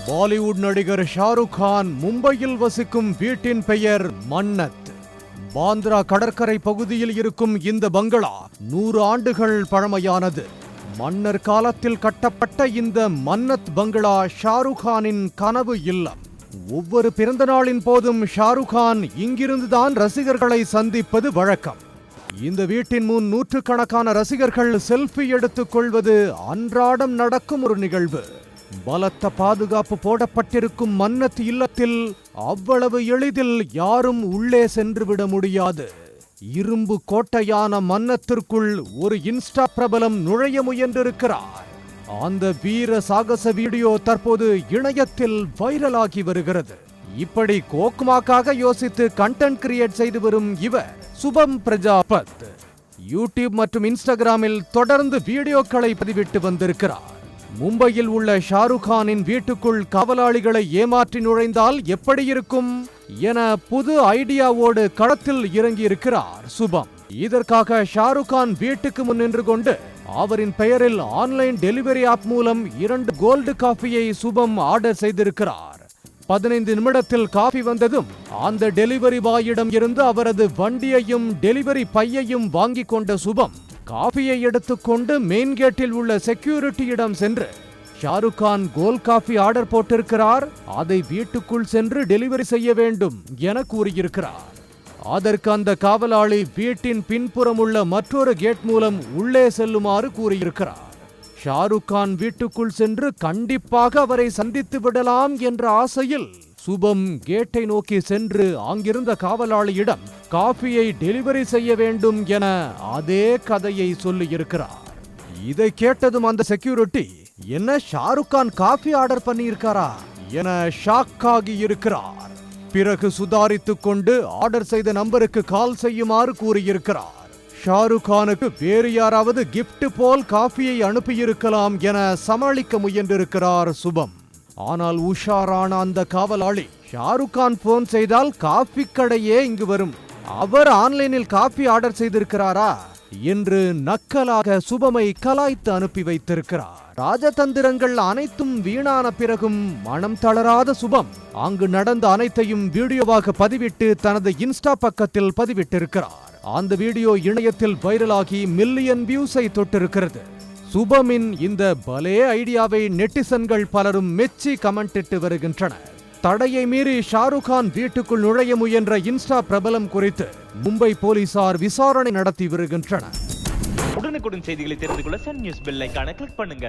பாலிவுட் நடிகர் ஷாருக் கான் மும்பையில் வசிக்கும் வீட்டின் பெயர் மன்னத். பாந்திரா கடற்கரை பகுதியில் இருக்கும் இந்த பங்களா 100 ஆண்டுகள் பழமையானது. மன்னர் காலத்தில் கட்டப்பட்ட இந்த மன்னத் பங்களா ஷாருக் கானின் கனவு இல்லம். ஒவ்வொரு பிறந்த நாளின் போதும் ஷாருக் கான் இங்கிருந்துதான் ரசிகர்களை சந்திப்பது வழக்கம். இந்த வீட்டின் முன் நூற்றுக்கணக்கான ரசிகர்கள் செல்ஃபி எடுத்துக் கொள்வது அன்றாடம் நடக்கும் ஒரு நிகழ்வு. பலத்த பாதுகாப்பு போடப்பட்டிருக்கும் மன்னத் இல்லத்தில் அவ்வளவு எளிதில் யாரும் உள்ளே சென்றுவிட முடியாது. இரும்பு கோட்டையான மன்னத்திற்குள் ஒரு இன்ஸ்டா பிரபலம் நுழைய முயன்றிருக்கிறார். அந்த வீர சாகச வீடியோ தற்போது இணையத்தில் வைரலாகி வருகிறது. இப்படி கோக்குமாக்காக யோசித்து கண்டென்ட் கிரியேட் செய்து வரும் இவர் சுபம் பிரஜாபத் யூடியூப் மற்றும் இன்ஸ்டாகிராமில் தொடர்ந்து வீடியோக்களை பதிவிட்டு வந்திருக்கிறார். மும்பையில் உள்ள ஷாருக் கானின் வீட்டுக்குள் காவலாளிகளை ஏமாற்றி நுழைந்தால் எப்படி இருக்கும் என புது ஐடியாவோடு களத்தில் இறங்கியிருக்கிறார் சுபம். இதற்காக ஷாருக் கான் வீட்டுக்கு முன் நின்று கொண்டு அவரின் பெயரில் ஆன்லைன் டெலிவரி ஆப் மூலம் 2 கோல்டு காஃபியை சுபம் ஆர்டர் செய்திருக்கிறார். 15 நிமிடத்தில் காஃபி வந்ததும் அந்த டெலிவரி பாயிடம் இருந்து அவரது வண்டியையும் டெலிவரி பையையும் வாங்கி கொண்ட சுபம் காஃபியை எடுத்துக்கொண்டு மெயின் கேட்டில் உள்ள செக்யூரிட்டியிடம் சென்று Shahrukh Khan cold coffee order போட்டிருக்கிறார், அதை வீட்டுக்குள் சென்று டெலிவரி செய்ய வேண்டும் என கூறியிருக்கிறார். அதற்கு அந்த காவலாளி வீட்டின் பின்புறம் உள்ள மற்றொரு கேட் மூலம் உள்ளே செல்லுமாறு கூறியிருக்கிறார். ஷாருக் கான் வீட்டுக்குள் சென்று கண்டிப்பாக அவரை சந்தித்து விடலாம் என்ற ஆசையில் சுபம் கேட்டை நோக்கி சென்று அங்கிருந்த காவலாளியிடம் காஃபியை டெலிவரி செய்ய வேண்டும் என அதே கதையை சொல்லியிருக்கிறார். இதை கேட்டதும் அந்த செக்யூரிட்டி, என்ன ஷாருக் கான் காஃபி ஆர்டர் பண்ணியிருக்காரா என ஷாக் ஆகி இருக்கிறார். பிறகு சுதாரித்துக் கொண்டு ஆர்டர் செய்த நம்பருக்கு கால் செய்யுமாறு கூறியிருக்கிறார். ஷாருக் கானுக்கு வேறு யாராவது கிஃப்ட் போல் காஃபியை அனுப்பியிருக்கலாம் என சமாளிக்க முயன்றிருக்கிறார் சுபம். ஆனால் உஷாரான அந்த காவலாளி, ஷாருக் கான் போன் செய்தால் காஃபி கடையே இங்கு வரும், அவர் ஆன்லைனில் காஃபி ஆர்டர் செய்திருக்கிறாரா என்று நக்கலாக சுபமை கலாய்த்து அனுப்பி வைத்திருக்கிறார். ராஜதந்திரங்கள் அனைத்தும் வீணான பிறகும் மனம் தளராத சுபம் அங்கு நடந்த அனைத்தையும் வீடியோவாக பதிவிட்டு தனது இன்ஸ்டா பக்கத்தில் பதிவிட்டிருக்கிறார். அந்த வீடியோ இணையத்தில் வைரலாகி மில்லியன் வியூஸை தொட்டிருக்கிறது. சுபமின் இந்த பலே ஐடியாவை நெட்டிசன்கள் பலரும் மெச்சி கமெண்டிட்டு வருகின்றனர். தடையை மீறி ஷாருக் கான் வீட்டுக்குள் நுழைய முயன்ற இன்ஸ்டா பிரபலம் குறித்து மும்பை போலீசார் விசாரணை நடத்தி வருகின்றனர். உடனுக்குடன் செய்திகளை தெரிந்து கொள்ள சன் நியூஸ் பெல் ஐகானை கிளிக் பண்ணுங்க.